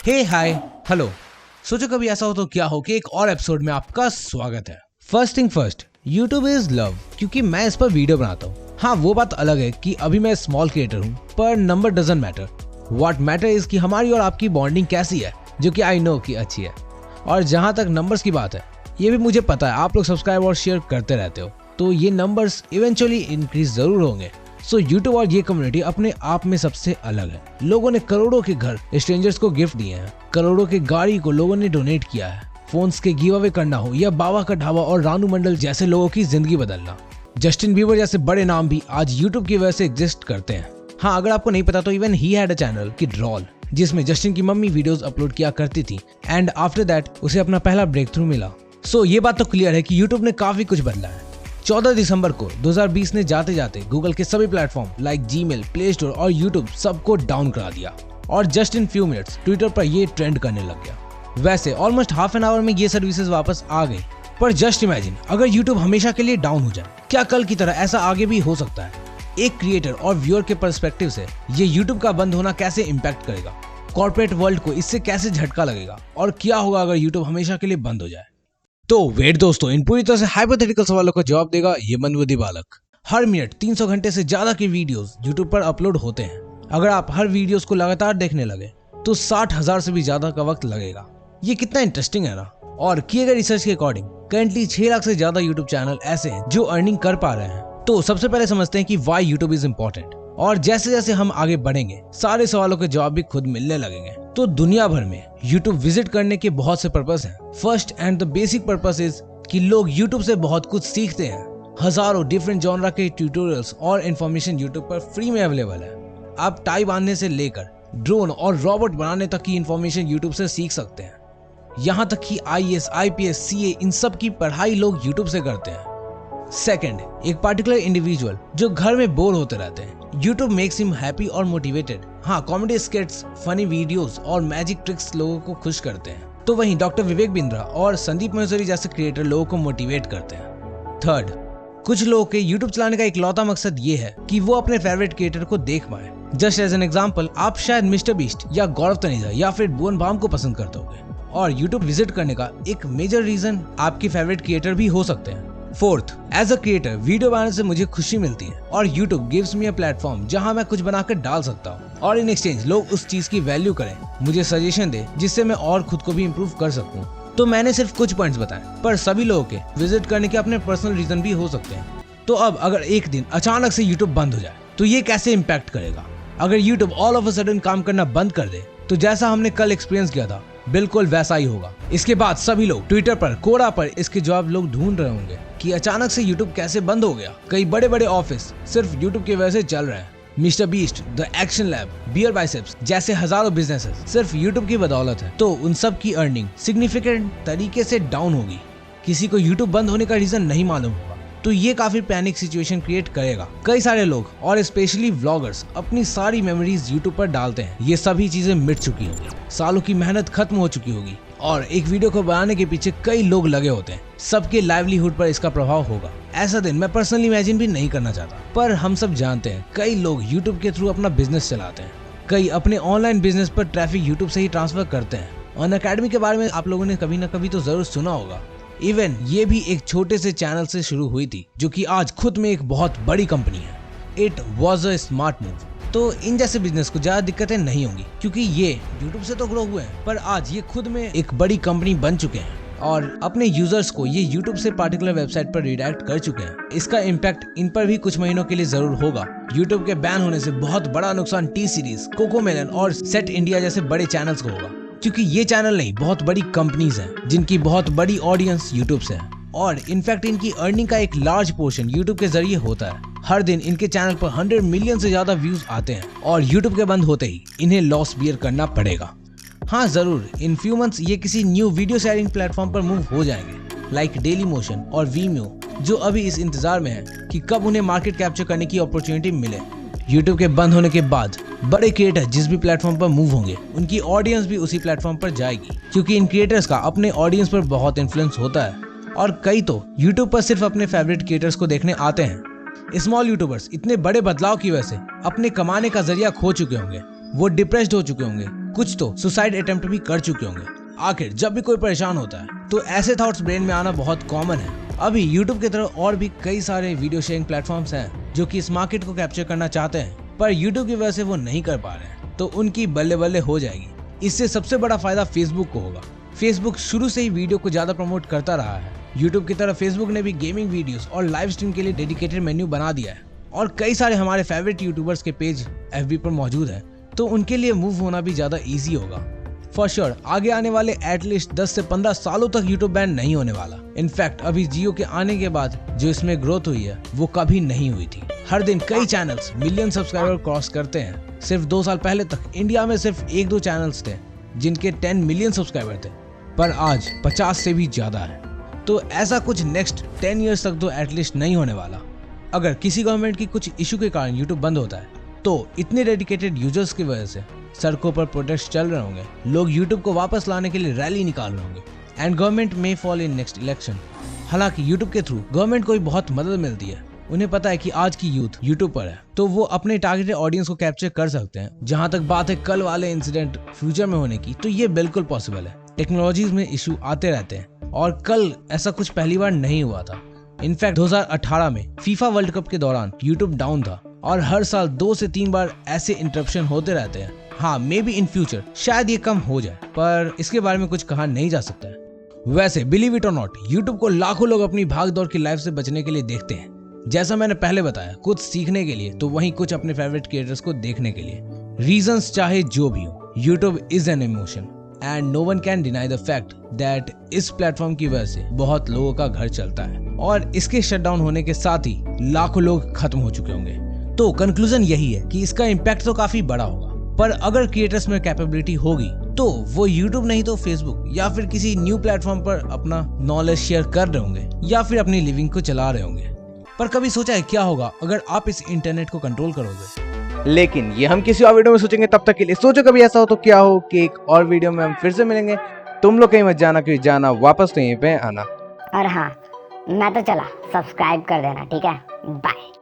हे hi hello. सोचो कभी ऐसा हो तो क्या हो कि एक और एपिसोड में आपका स्वागत है। First thing first, YouTube is love, क्योंकि मैं इस पर वीडियो बनाता हूँ। हाँ, वो बात अलग है कि अभी मैं स्मॉल क्रिएटर हूँ, पर number doesn't matter. What matter is कि हमारी और आपकी बॉन्डिंग कैसी है, जो कि आई नो कि अच्छी है। और जहाँ तक नंबर्स की बात है, ये भी मुझे पता है आप लोग सब्सक्राइब और शेयर करते रहते हो, तो ये नंबर्स इवेंचुअली इंक्रीज जरूर होंगे। सो यूट्यूब और ये कम्युनिटी अपने आप में सबसे अलग है। लोगों ने करोड़ों के घर स्ट्रेंजर्स को गिफ्ट दिए हैं, करोड़ों के गाड़ी को लोगों ने डोनेट किया है। फोन्स के गिव अवे करना हो या बाबा का ढाबा और रानू मंडल जैसे लोगों की जिंदगी बदलना, जस्टिन बीबर जैसे बड़े नाम भी आज यूट्यूब की वजह से एग्जिस्ट करते हैं। हाँ, अगर आपको नहीं पता तो even he had a channel की ड्रॉल, जिसमें जस्टिन की मम्मी वीडियोस अपलोड किया करती थी एंड आफ्टर दैट उसे अपना पहला ब्रेक थ्रू मिला। सो ये बात तो क्लियर है कि यूट्यूब ने काफी कुछ बदला है। 14 दिसंबर को 2020 ने जाते जाते गूगल के सभी platform like Gmail, play store और यूट्यूब सबको डाउन करा दिया और just in few minutes Twitter पर ये ट्रेंड करने लग गया। वैसे ऑलमोस्ट हाफ एन आवर में ये सर्विसेज वापस आ गई, पर जस्ट इमेजिन अगर यूट्यूब हमेशा के लिए डाउन हो जाए, क्या कल की तरह ऐसा आगे भी हो सकता है? एक क्रिएटर और व्यूअर के पर्सपेक्टिव से ये यूट्यूब का बंद होना कैसे इम्पैक्ट करेगा, कॉर्पोरेट वर्ल्ड को इससे कैसे झटका लगेगा और क्या होगा अगर यूट्यूब हमेशा के लिए बंद हो जाए? तो वेट दोस्तों, इन पूरी तरह से हाइपोथेटिकल सवालों का जवाब देगा ये मंदबुद्धि बालक। हर मिनट 300 घंटे से ज्यादा के वीडियोस यूट्यूब पर अपलोड होते हैं। अगर आप हर वीडियोस को लगातार देखने लगे तो 60,000 से भी ज्यादा का वक्त लगेगा। ये कितना इंटरेस्टिंग है ना। और किए गए रिसर्च के अकॉर्डिंग करंटली 6 लाख से ज्यादा यूट्यूब चैनल ऐसे हैं जो अर्निंग कर पा रहे हैं। तो सबसे पहले समझते हैं कि व्हाई यूट्यूब इज इम्पोर्टेंट, और जैसे जैसे हम आगे बढ़ेंगे सारे सवालों के जवाब भी खुद मिलने लगेंगे। तो दुनिया भर में यूट्यूब विजिट करने के बहुत से पर्पस हैं। First and the basic purpose is कि लोग यूट्यूब से बहुत कुछ सीखते हैं। हजारों डिफरेंट जॉनरा के ट्यूटोरियल्स और इन्फॉर्मेशन यूट्यूब पर फ्री में अवेलेबल है। आप टाई बांधने से लेकर ड्रोन और रोबोट बनाने तक की इन्फॉर्मेशन यूट्यूब से सीख सकते हैं। यहाँ तक कि IAS, IPS, CA इन सब की पढ़ाई लोग यूट्यूब से करते हैं। सेकंड, एक पार्टिकुलर इंडिविजुअल जो घर में बोर होते रहते हैं, यूट्यूब मेक्स हिम हैप्पी और मोटिवेटेड। हाँ, कॉमेडी स्किट्स, फनी वीडियोस और मैजिक ट्रिक्स लोगों को खुश करते हैं। तो वहीं डॉक्टर विवेक बिंद्रा और संदीप महेश्वरी जैसे क्रिएटर लोगों को मोटिवेट करते हैं। थर्ड, कुछ लोगों के यूट्यूब चलाने का इकलौता मकसद ये है कि वो अपने फेवरेट क्रिएटर को देख पाए। जस्ट एज एन एग्जाम्पल, आप शायद मिस्टर बीस्ट या गौरव तनेजा या फिर भुवन बाम को पसंद करते होंगे, और यूट्यूब विजिट करने का एक मेजर रीजन आपके फेवरेट क्रिएटर भी हो सकते हैं। Fourth, as a creator video बनाने से मुझे खुशी मिलती है और YouTube gives me a platform जहां मैं कुछ बनाकर डाल सकता हूं और इन एक्सचेंज लोग उस चीज की वैल्यू करें, मुझे सजेशन दे जिससे मैं और खुद को भी इम्प्रूव कर सकूं। तो मैंने सिर्फ कुछ पॉइंट्स बताए, पर सभी लोगों के विजिट करने के अपने पर्सनल रीजन भी हो सकते हैं। तो अब अगर एक दिन अचानक से यूट्यूब बंद हो जाए तो ये कैसे इम्पैक्ट करेगा? अगर YouTube all of a sudden काम करना बंद कर दे तो जैसा हमने कल एक्सपीरियंस किया था बिल्कुल वैसा ही होगा। इसके बाद सभी लोग ट्विटर पर, कोरा पर इसके जवाब लोग ढूंढ रहे होंगे कि अचानक से यूट्यूब कैसे बंद हो गया। कई बड़े बड़े ऑफिस सिर्फ यूट्यूब की वजह से चल रहे हैं। Mister Beast, the Action Lab, Beer Biceps जैसे हजारों बिजनेसेस सिर्फ यूट्यूब की बदौलत है। तो उन सब की अर्निंग सिग्निफिकेंट तरीके से डाउन होगी। किसी को यूट्यूब बंद होने का रीजन नहीं मालूम होगा, तो ये काफी पैनिक सिचुएशन क्रिएट करेगा। कई सारे लोग और स्पेशली व्लॉगर्स अपनी सारी मेमोरीज यूट्यूब पर डालते हैं। ये सभी चीजें मिट चुकी होंगी, सालों की मेहनत खत्म हो चुकी होगी और एक वीडियो को बनाने के पीछे कई लोग लगे होते हैं। सबके लाइवलीहुड पर इसका प्रभाव होगा। ऐसा दिन मैं पर्सनली इमेजिन भी नहीं करना चाहता, पर हम सब जानते हैं कई लोग यूट्यूब के थ्रू अपना बिजनेस चलाते हैं। कई अपने ऑनलाइन बिजनेस पर ट्रैफिक यूट्यूब से ही ट्रांसफर करते हैं। अनअकैडमी के बारे में आप लोगों ने कभी ना कभी तो जरूर सुना होगा। इवन ये भी एक छोटे से चैनल से शुरू हुई थी, जो कि आज खुद में एक बहुत बड़ी कंपनी है। It was a smart move. तो इन जैसे बिजनेस को ज्यादा दिक्कतें नहीं होंगी, क्योंकि ये यूट्यूब से तो ग्रो हुए हैं, पर आज ये खुद में एक बड़ी कंपनी बन चुके हैं और अपने यूजर्स को ये यूट्यूब से पार्टिकुलर वेबसाइट पर रिडायरेक्ट कर चुके हैं। इसका इम्पैक्ट इन पर भी कुछ महीनों के लिए जरूर होगा। यूट्यूब के बैन होने से बहुत बड़ा नुकसान टी सीरीज, कोकोमेलन और सेट इंडिया जैसे बड़े चैनल्स को होगा, क्योंकि ये चैनल नहीं, बहुत बड़ी कंपनीज हैं जिनकी बहुत बड़ी ऑडियंस यूट्यूब से है और इनफैक्ट इनकी अर्निंग का एक लार्ज पोर्शन यूट्यूब के जरिए होता है। हर दिन इनके चैनल पर 100 मिलियन से ज्यादा व्यूज आते हैं और यूट्यूब के बंद होते ही इन्हें लॉस बियर करना पड़ेगा। हाँ जरूर, इन फ्यू मंथ्स ये किसी न्यू वीडियो शेयरिंग प्लेटफॉर्म पर मूव हो जाएंगे लाइक डेली मोशन और वीमियो, जो अभी इस इंतजार में है कि कब उन्हें मार्केट कैप्चर करने की अपॉर्चुनिटी मिले। यूट्यूब के बंद होने के बाद बड़े क्रिएटर जिस भी प्लेटफॉर्म पर मूव होंगे उनकी ऑडियंस भी उसी प्लेटफॉर्म पर जाएगी, क्योंकि इन क्रिएटर्स का अपने ऑडियंस पर बहुत इन्फ्लुएंस होता है और कई तो यूट्यूब पर सिर्फ अपने फेवरेट क्रिएटर्स को देखने आते हैं। स्मॉल यूट्यूबर्स इतने बड़े बदलाव की वजह से अपने कमाने का जरिया खो चुके होंगे, वो डिप्रेस्ड हो चुके होंगे कुछ तो सुसाइड अटेम्प्ट भी कर चुके होंगे। आखिर जब भी कोई परेशान होता है तो ऐसे थॉट्स ब्रेन में आना बहुत कॉमन है। अभी YouTube की तरह और भी कई सारे वीडियो शेयरिंग प्लेटफॉर्म्स हैं जो कि इस मार्केट को कैप्चर करना चाहते हैं, पर YouTube की वजह से वो नहीं कर पा रहे हैं, तो उनकी बल्ले बल्ले हो जाएगी। इससे सबसे बड़ा फायदा फेसबुक को होगा। फेसबुक शुरू से ही वीडियो को ज्यादा प्रमोट करता रहा है। YouTube की तरह फेसबुक ने भी गेमिंग वीडियोस और लाइव स्ट्रीम के लिए डेडिकेटेड मेन्यू बना दिया है और कई सारे हमारे फेवरेट यूट्यूबर्स के पेज FB पर मौजूद है, तो उनके लिए मूव होना भी ज्यादा इजी होगा। फॉर श्योर आगे आने वाले एटलीस्ट 10 से 15 सालों तक यूट्यूब बैन नहीं होने वाला। इनफैक्ट अभी जियो के आने के बाद जो इसमें ग्रोथ हुई है वो कभी नहीं हुई थी। हर दिन कई चैनल्स मिलियन सब्सक्राइबर क्रॉस करते हैं। सिर्फ 2 साल पहले तक इंडिया में सिर्फ 1-2 चैनल्स थे जिनके 10 मिलियन सब्सक्राइबर थे, पर आज 50 से भी ज्यादा है। तो ऐसा कुछ नेक्स्ट 10 ईयर्स तक तो एटलीस्ट नहीं होने वाला। अगर किसी गवर्नमेंट की कुछ इशू के कारण यूट्यूब बंद होता है तो इतने डेडिकेटेड यूजर्स की वजह से सड़कों पर प्रोटेस्ट चल रहे होंगे, लोग यूट्यूब को वापस लाने के लिए रैली निकाल रहे होंगे and government may fall in next election. हालांकि यूट्यूब के थ्रू गवर्नमेंट को भी बहुत मदद मिलती है। उन्हें पता है कि आज की यूथ यूट्यूब पर है, तो वो अपने टारगेटेड ऑडियंस को कैप्चर कर सकते हैं। जहां तक बात है कल वाले इंसिडेंट फ्यूचर में होने की, तो ये बिल्कुल पॉसिबल है। टेक्नोलॉजीज में इशू आते रहते हैं और कल ऐसा कुछ पहली बार नहीं हुआ था। इनफैक्ट 2018 में फीफा वर्ल्ड कप के दौरान यूट्यूब डाउन था और हर साल 2 से 3 बार ऐसे इंटरप्शन होते रहते हैं। हाँ, मे बी इन फ्यूचर शायद ये कम हो जाए, पर इसके बारे में कुछ कहा नहीं जा सकता है। वैसे बिलीव इट और नॉट, यूट्यूब को लाखों लोग अपनी भाग दौड़ की लाइफ से बचने के लिए देखते हैं। जैसा मैंने पहले बताया, कुछ सीखने के लिए तो वहीं कुछ अपने फेवरेट क्रिएटर्स को देखने के लिए। रीजंस चाहे जो भी हो, YouTube is an emotion and no one can deny the fact that इस प्लेटफॉर्म की वजह से बहुत लोगों का घर चलता है और इसके शटडाउन होने के साथ ही लाखों लोग खत्म हो चुके होंगे। तो कंक्लूजन यही है कि इसका इम्पैक्ट तो काफी बड़ा होगा, पर अगर क्रिएटर्स में कैपेबिलिटी होगी तो वो यूट्यूब नहीं तो फेसबुक या फिर किसी न्यू प्लेटफॉर्म पर अपना नॉलेज शेयर कर रहे होंगे या फिर अपनी लिविंग को चला रहे होंगे। पर कभी सोचा है क्या होगा अगर आप इस इंटरनेट को कंट्रोल करोगे? लेकिन ये हम किसी और वीडियो में सोचेंगे। तब तक के लिए सोचो कभी ऐसा हो तो क्या हो कि एक और वीडियो में हम फिर से मिलेंगे। तुम लोग कहीं मत जाना, क्योंकि जाना वापस तो यहीं पे आना। और हाँ, मैं तो चला, सब्सक्राइब कर देना, ठीक है? बाय।